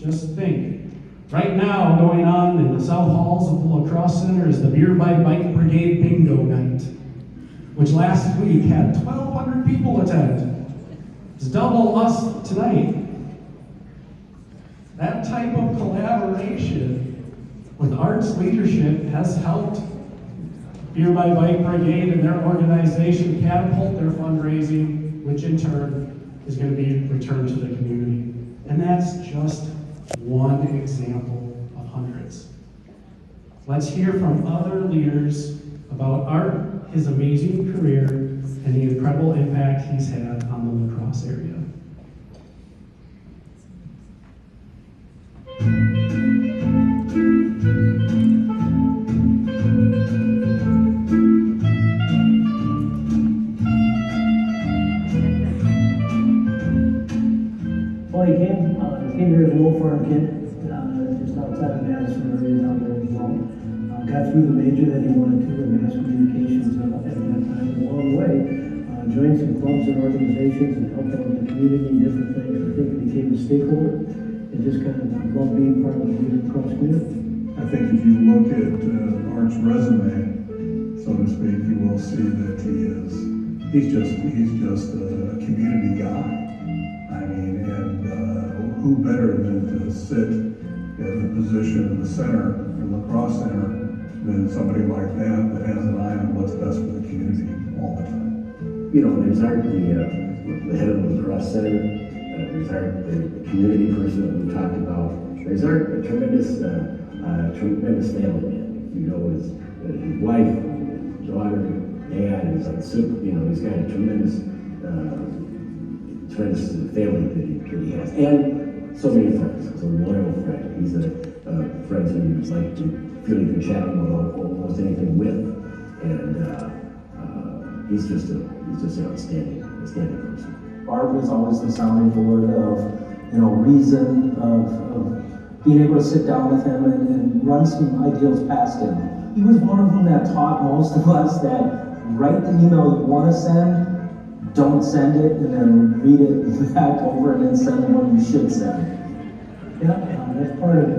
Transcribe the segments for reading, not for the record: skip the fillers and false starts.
Just think, right now going on in the South Halls of the La Crosse Center is the Beer by Bike Brigade Bingo Night, which last week had 1,200 people attend. It's double us tonight. That type of collaboration with arts leadership has helped Beer by Bike Brigade and their organization catapult their fundraising, which in turn is going to be returned to the community. And that's just one example of hundreds. Let's hear from other leaders about Art, his amazing career, and the incredible impact he's had on the La Crosse area. Well, he came here as a little farm kid, just outside of Madison, area down there as well. Got through the major that he wanted to in mass communications at that time. Along the way, joined some clubs and organizations and helped out in the community and different things. I think he became a stakeholder and just kind of loved being part of the Greater Crosse community. I think if you look at Art's resume, so to speak, you will see that he's just a community guy. I mean, and who better than to sit in the position in the center, in the La Crosse Center, than somebody like that has an eye on what's best for the community all the time. You know, there's Art, the head of the La Crosse Center, there's Art, the community person that we talked about. There's Art, a tremendous family man. You know, his wife, daughter, dad, he's got a tremendous family that he has, and so many friends. He's a loyal friend. He's a friend who you'd like to feel you can chat about almost anything with, and he's just an outstanding person. Art was always the sounding board of, reason, of being able to sit down with him and run some ideals past him. He was one of them that taught most of us that write the email you want to send, don't send it, and then read it back over and then send the one you should send. Yeah, that's part of it.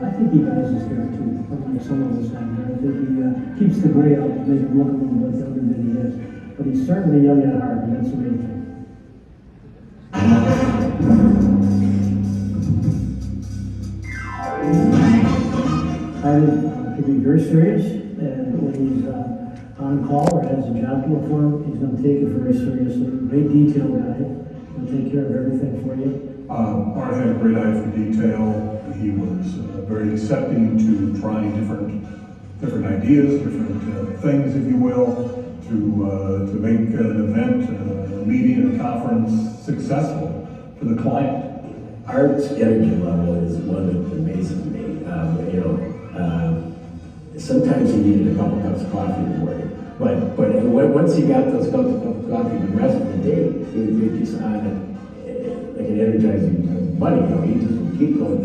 I think he guys his hair too. Like some of us have there. I think he keeps the gray out to make him look a little bit younger than he is. But he's certainly young at heart, and that's the main thing. Art can be very serious, and when he's on call or has a job to perform, he's going to take it very seriously. Great detail guy. He'll take care of everything for you. Art had a great eye for detail. He was very accepting to trying different ideas, different things, if you will, to make an event, a meeting, a conference successful for the client. Art's energy level is one that amazes me. Sometimes he needed a couple cups of coffee in the morning, but once he got those cups of coffee, the rest of the day, it just like an energizing buddy. He just would keep going.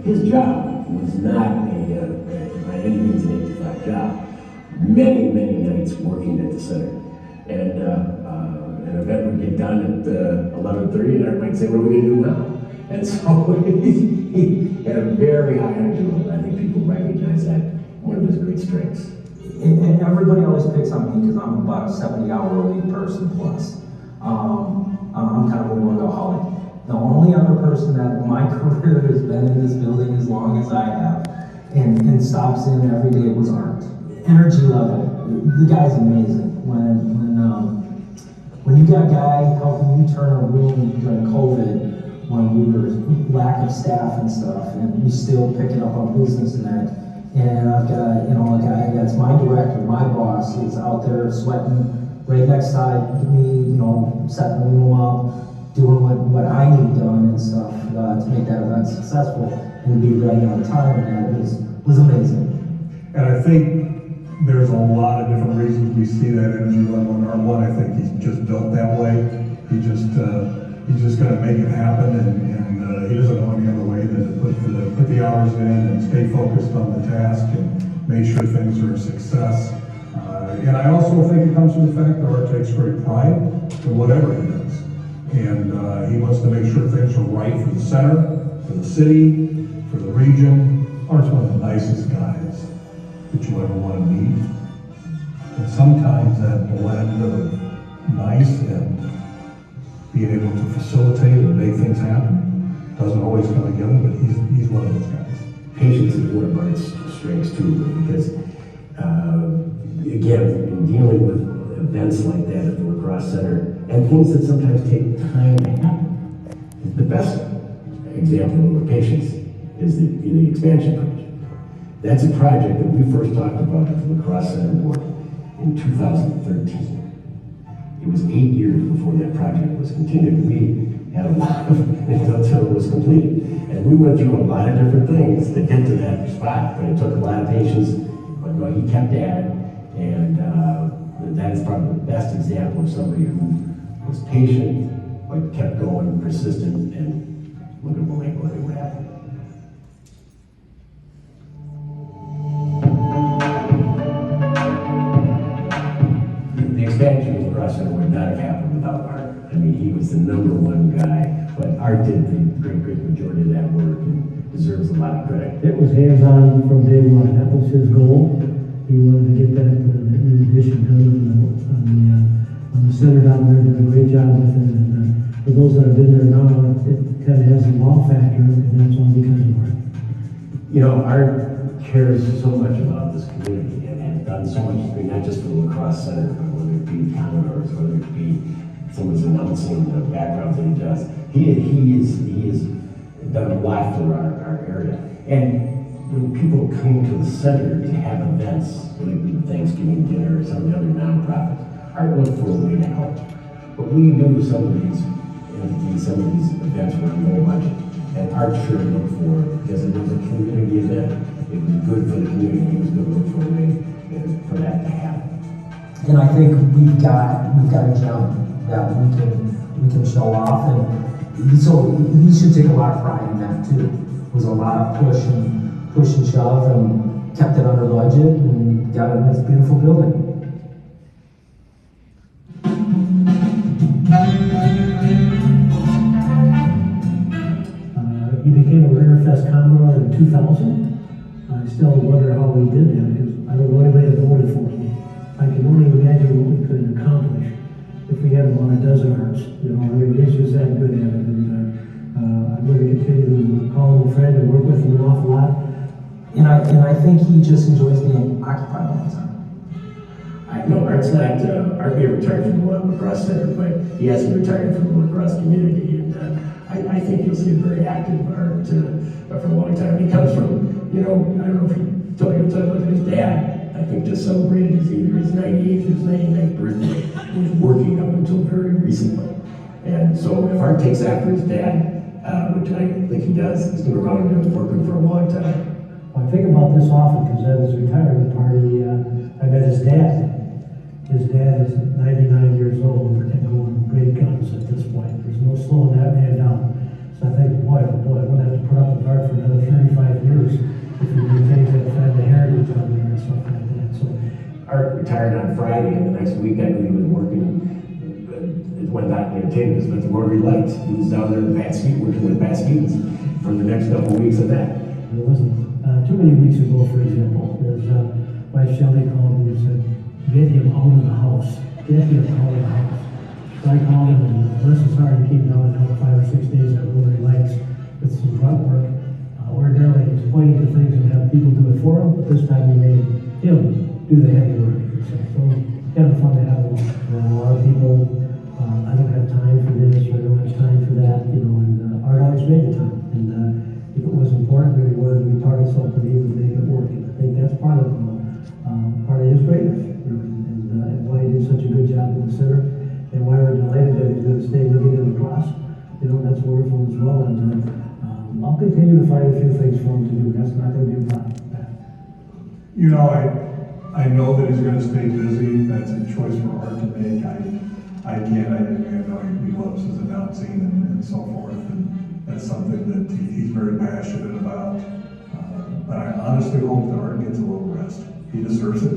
His job was not by any means an 8-to-5 job. Many nights working at the center, and an event would get done at 11:30, and everybody would say, "What are we going to do now?" And so he had a very high energy level. I think people recognize that one of his great strengths. And everybody always picks on me because I'm about a 70-hour-a-week person plus. I'm kind of a workaholic. The only other person that in my career has been in this building as long as I have and stops in every day was Art. Energy level, the guy's amazing. When you got a guy helping you turn a room during COVID, when we were lack of staff and stuff, and we still picking up on business and that. And I've got, a guy that's my director, my boss, is out there sweating right next side to me, setting the room up, doing what I need done and stuff to make that event successful and be ready on time. And that was amazing. And I think there's a lot of different reasons we see that energy level in Art. One, I think he's just built that way. He's just going to make it happen, and he doesn't know any other way than to put the hours in and stay focused on the task and make sure things are a success. And I also think it comes from the fact that Art takes great pride in whatever he does. And he wants to make sure things are right for the center, for the city, for the region. Art's one of the nicest guys that you ever want to meet. And sometimes that blend of nice and being able to facilitate and make things happen doesn't always come together, but he's one of those guys. Patience is one of Art's strengths too, because again, in dealing with events like that at the Crosse Center and things that sometimes take time to happen. The best example of patience is the expansion project. That's a project that we first talked about at the Crosse Center board in 2013. It was 8 years before that project was continued. We had a lot of until it was completed. And we went through a lot of different things to get to that spot, but it took a lot of patience. But no, he kept at it, and that is probably the best example of somebody who was patient, but kept going, persistent, and look at what happened. The expansion of the Crosse Center would not have happened without Art. I mean, he was the #1 guy, but Art did the great majority of that work and deserves a lot of credit. It was hands-on from day one. That was his goal. He wanted to get that new addition done on the center down there. Did a great job with it. And for those that have been there now, it kind of has a wow factor, and that's all because of Art. You know, Art cares so much about this community and has done so much, not just for the Crosse Center, but whether it be Commodores, whether it be someone's announcing the backgrounds that he does. He has done a lot for our area. And when people come to the center to have events, whether it be the Thanksgiving dinner or some of the other nonprofits, Art looked for a way to help. But we do some of these events were low budget. And Art sure looked for it because it was a community event. It was good for the community. He was going to look for a way for that to happen. And I think we've got a gem that we can show off, and so he should take a lot of pride in that too. It was a lot of push and shove, and kept it under budget, and got a nice, beautiful building. He became a Winterfest Commodore in 2000. I still wonder how we did that, because I don't know anybody that voted for him. I can only imagine what we could accomplish if we had him on a dozen Arts. You know, I mean, he's just that good at it, and I'm going to continue to call him a friend and work with him an awful lot. And I think he just enjoys being occupied all the time. I know Art's not, Art may have retired from the Lacrosse Center, but he hasn't retired from the lacrosse community. And I think you'll see a very active Art for a long time. He comes from, you know, I don't know if he told you about his dad. I think just celebrated either his 98th or his 99th birthday. He was working up until very recently. And so if Art takes after his dad, which I think he does, he's going to run and working for a long time. I think about this often because at his retirement party, I met his dad. His dad is 99 years old and going great guns at this point. There's no slowing that man down. So I think, boy, I'm going to have to put up with Art for another 35 years if he maintains that family heritage on there and stuff like that. So Art retired on Friday, and the next week I knew he was working. It went out entertaining us, but the Rotary Lights. He was down there in Pat Stevens, working with Pat Stevens for the next couple of weeks of that. it wasn't too many weeks ago, for example, his wife Shelley called me and said, get him out of the house. Get him out of the house. So I called him, and bless his heart, he came down and helped 5 or 6 days at Rotary Lights with some grunt work. Ordinarily, he's pointing to things and have people do it for him, but this time we made him do the heavy work. So kind of fun to have him. And a lot of people, I don't have time for this, or I don't have time for that, you know, and Art always made the time. And if it was important, or he wanted to be part of something, he would make it work. And I think that's part of his greatness, really, and why he did such a good job with the center, and why we're delighted that he's going to stay living in the Crosse. You know, that's wonderful as well. And I'll continue to find a few things for him to do. That's not going to be a problem. You know, I know that he's going to stay busy. That's a choice for Art to make. I know he loves his announcing and so forth, and that's something that he's very passionate about. But I honestly hope that Art gets a little rest. He deserves it.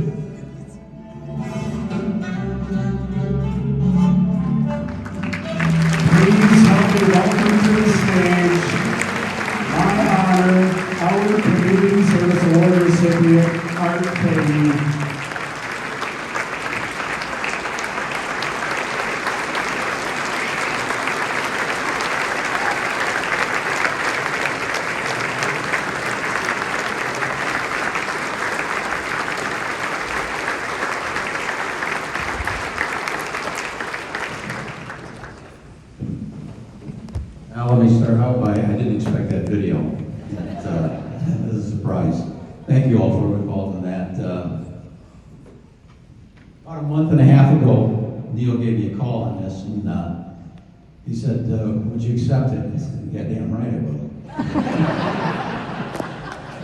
Please help me welcome to the stage both were involved in that. About a month and a half ago, Neil gave me a call on this, and he said, would you accept it? I said, yeah, damn right I will.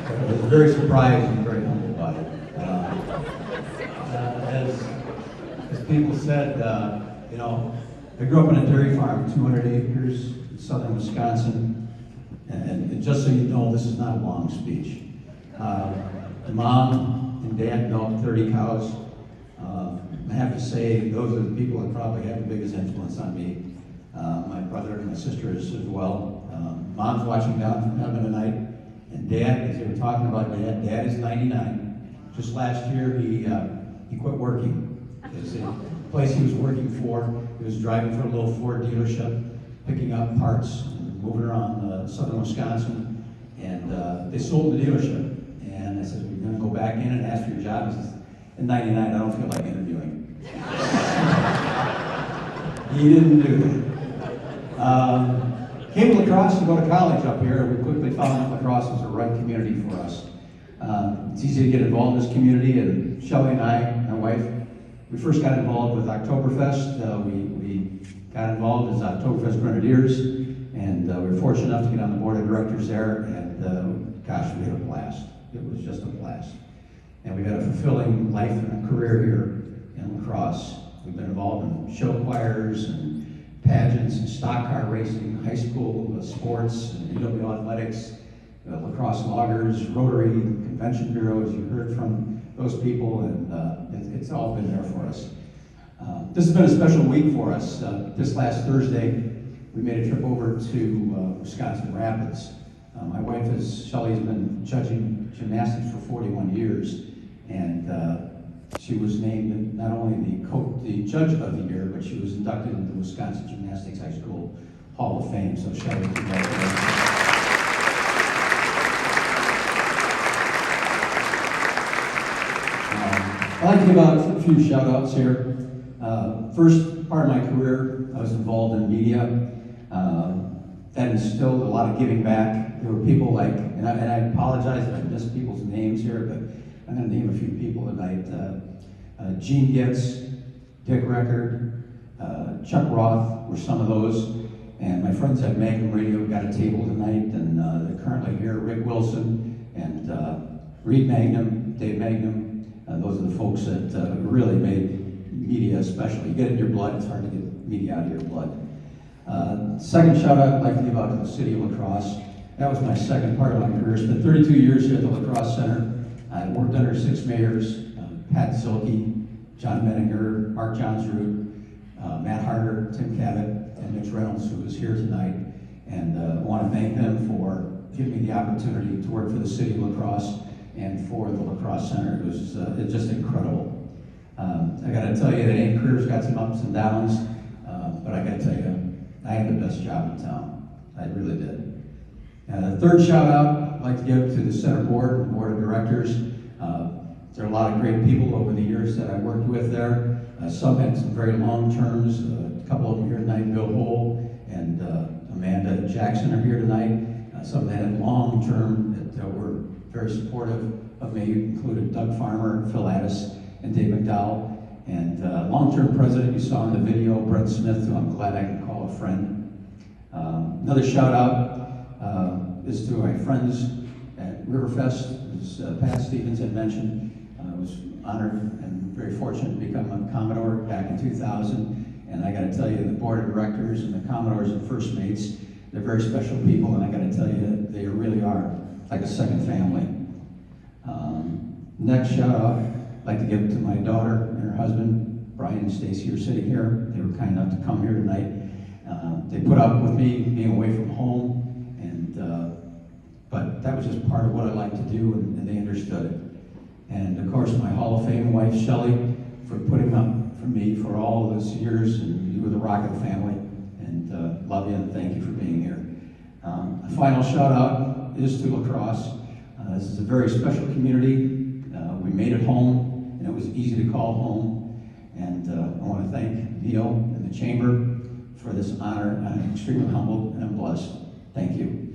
I was very surprised and very humbled by it. As people said, you know, I grew up on a dairy farm, 200 acres in southern Wisconsin, and just so you know, this is not a long speech. Mom and Dad milked 30 cows. I have to say, those are the people that probably have the biggest influence on me. My brother and my sister as well. Mom's watching down from heaven tonight, and Dad, as they were talking about Dad is 99. Just last year, he quit working. The place he was working for, he was driving for a little Ford dealership, picking up parts, and moving around southern Wisconsin, and they sold the dealership. And I said, we're going to go back in and ask for your job. He says, in 99, I don't feel like interviewing. He didn't do that. Came to La Crosse to go to college up here. We quickly found that La Crosse was the right community for us. It's easy to get involved in this community, and Shelley and I, my wife, we first got involved with Oktoberfest. We got involved as Oktoberfest Grenadiers, and we were fortunate enough to get on the board of directors there, and gosh, we had a blast. It was just a blast. And we've had a fulfilling life and a career here in La Crosse. We've been involved in show choirs and pageants and stock car racing, high school sports, and UW athletics, La Crosse Loggers, Rotary, Convention Bureau, as you heard from those people, and it's all been there for us. This has been a special week for us. This last Thursday, we made a trip over to Wisconsin Rapids. My wife, Shelley's been judging gymnastics for 41 years, and she was named not only the judge of the year, but she was inducted into the Wisconsin Gymnastics High School Hall of Fame. So Shelley, congratulations. I'd like to give out a few shout outs here. First part of my career, I was involved in media. That instilled a lot of giving back. There were people like, and I apologize if I missed people's names here, but I'm going to name a few people tonight. Gene Getz, Dick Record, Chuck Roth were some of those. And my friends at Magnum Radio got a table tonight, and they're currently here. Rick Wilson and Reed Magnum, Dave Magnum. Those are the folks that really made media special. You get it in your blood, it's hard to get media out of your blood. Second shout out I'd like to give out to the city of La Crosse. That was my second part of my career. Spent 32 years here at the La Crosse Center. I worked under 6 mayors, Pat Zilke, John Menninger, Mark Johnsrud, Matt Harder, Tim Cabot, and Mitch Reynolds, who is here tonight. And I want to thank them for giving me the opportunity to work for the city of La Crosse and for the La Crosse Center. It was it's just incredible. I got to tell you that any career's got some ups and downs, but I got to tell you, I had the best job in town. I really did. Third shout out I'd like to give to the center board and board of directors. There are a lot of great people over the years that I worked with there. Some had some very long terms. A couple of them here tonight, Bill Hole and Amanda Jackson are here tonight. Some that had long term that were very supportive of me, included Doug Farmer, Phil Addis, and Dave McDowell. And long-term president you saw in the video, Brent Smith, who I'm glad I can call a friend. Another shout out is to my friends at Riverfest, as Pat Stevens had mentioned. I was honored and very fortunate to become a Commodore back in 2000. And I got to tell you, the board of directors and the Commodores and First Mates, they're very special people, and I got to tell you, they really are like a second family. Next shout out, I'd like to give to my daughter and her husband, Brian and Stacy, are sitting here. They were kind enough to come here tonight. They put up with me being away from home, but that was just part of what I like to do, and they understood it. And of course, my Hall of Fame wife, Shelley, for putting up for me for all of those years, and you were the rock of the family, and love you and thank you for being here. A final shout out is to La Crosse. This is a very special community. We made it home, and it was easy to call home. And I want to thank Neil and the Chamber for this honor. I'm extremely humbled and I'm blessed. Thank you.